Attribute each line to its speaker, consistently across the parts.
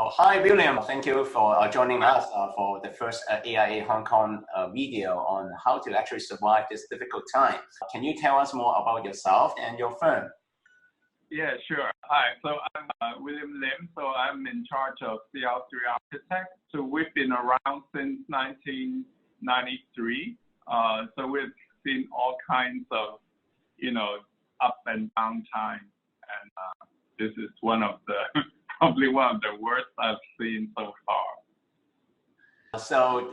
Speaker 1: Oh, hi, William. Thank you for joining us for the first AIA Hong Kong video on how to actually survive this difficult time. Can you tell us more about yourself and your firm?
Speaker 2: Yeah, sure. Hi, so I'm William Lim. So I'm in charge of CL3 Architects. So we've been around since 1993. So we've seen all kinds of, up and down times. And this is one of the probably one of the worst I've seen so far.
Speaker 1: So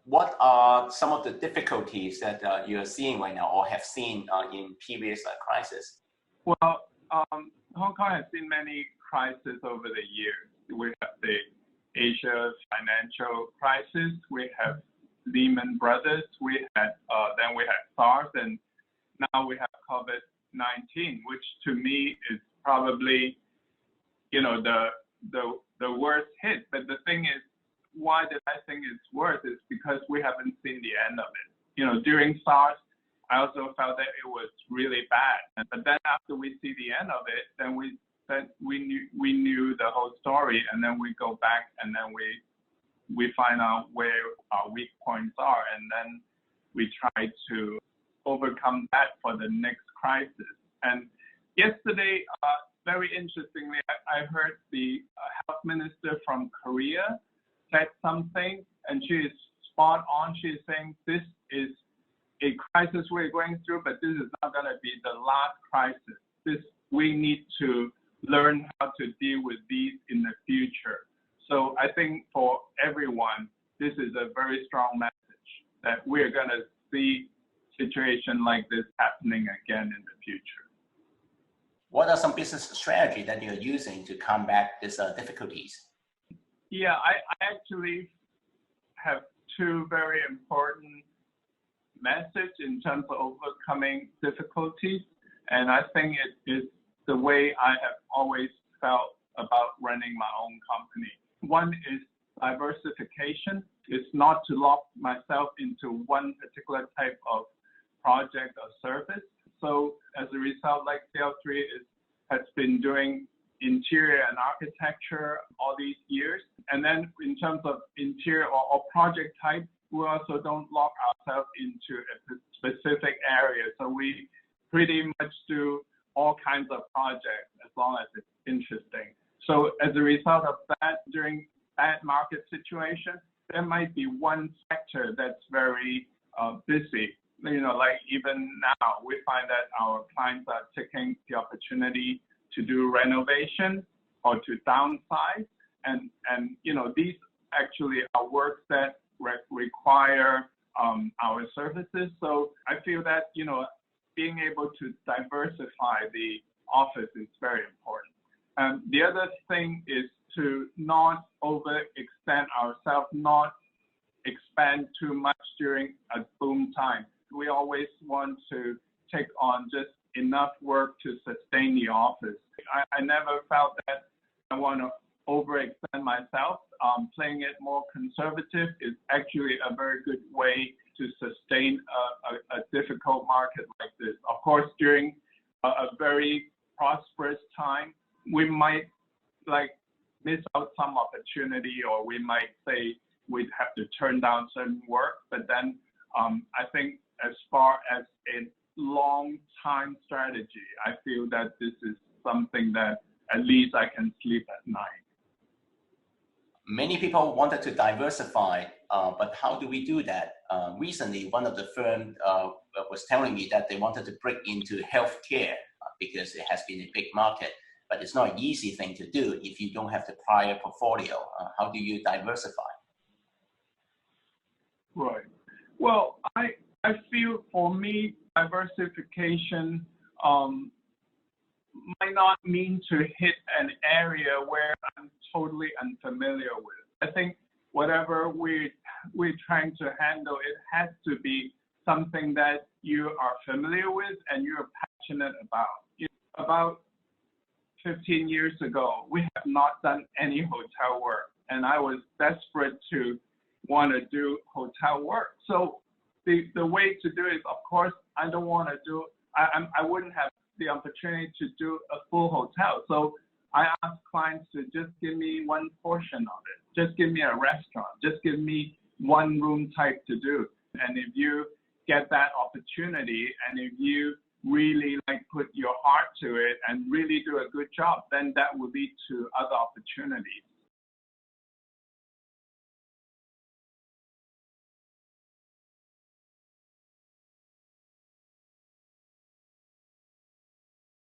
Speaker 1: what are some of the difficulties that you are seeing right now or have seen in previous crises?
Speaker 2: Well, Hong Kong has seen many crises over the years. We have the Asia financial crisis, we have Lehman Brothers, then we had SARS, and now we have COVID-19, which to me is probably the worst hit. But the thing is, why did I think it's worse is because we haven't seen the end of it. During SARS, I also felt that it was really bad. But then after we see the end of it, then we knew the whole story, and then we go back and then we find out where our weak points are, and then we try to overcome that for the next crisis. And yesterday, very interestingly, I heard the health minister from Korea said something, and she is spot on. She is saying this is a crisis we're going through, but this is not going to be the last crisis. We need to learn how to deal with these in the future. So I think for everyone, this is a very strong message that we're going to see situations like this happening again in the future.
Speaker 1: What are some business strategies that you're using to combat these difficulties?
Speaker 2: Yeah, I actually have two very important messages in terms of overcoming difficulties. And I think it is the way I have always felt about running my own company. One is diversification. It's not to lock myself into one particular type of project or service. So as a result, like CL3 has been doing interior and architecture all these years. And then in terms of interior or project type, we also don't lock ourselves into a specific area. So we pretty much do all kinds of projects as long as it's interesting. So as a result of that, during bad market situation, there might be one sector that's very busy. Like even now, we find that our clients are taking the opportunity to do renovation or to downsize. And these actually are works that require our services. So I feel that, being able to diversify the office is very important. The other thing is to not overextend ourselves, not expand too much during a boom time. We always want to take on just enough work to sustain the office. I never felt that I want to overextend myself. Playing it more conservative is actually a very good way to sustain a difficult market like this. Of course, during a very prosperous time, we might miss out some opportunity, or we might say we'd have to turn down certain work. But then I think as far as a long time strategy, I feel that this is something that at least I can sleep at night.
Speaker 1: Many people wanted to diversify, but how do we do that? Recently, one of the firms was telling me that they wanted to break into healthcare because it has been a big market, but it's not an easy thing to do if you don't have the prior portfolio. How do you diversify?
Speaker 2: Right. Well, I feel for me, diversification might not mean to hit an area where I'm totally unfamiliar with. I think whatever we're trying to handle, it has to be something that you are familiar with and you're passionate about. About 15 years ago, we have not done any hotel work, and I was desperate to want to do hotel work. So the way to do it, of course, I don't want to do. I wouldn't have the opportunity to do a full hotel. So I ask clients to just give me one portion of it. Just give me a restaurant. Just give me one room type to do. And if you get that opportunity, and if you really like put your heart to it and really do a good job, then that will lead to other opportunities.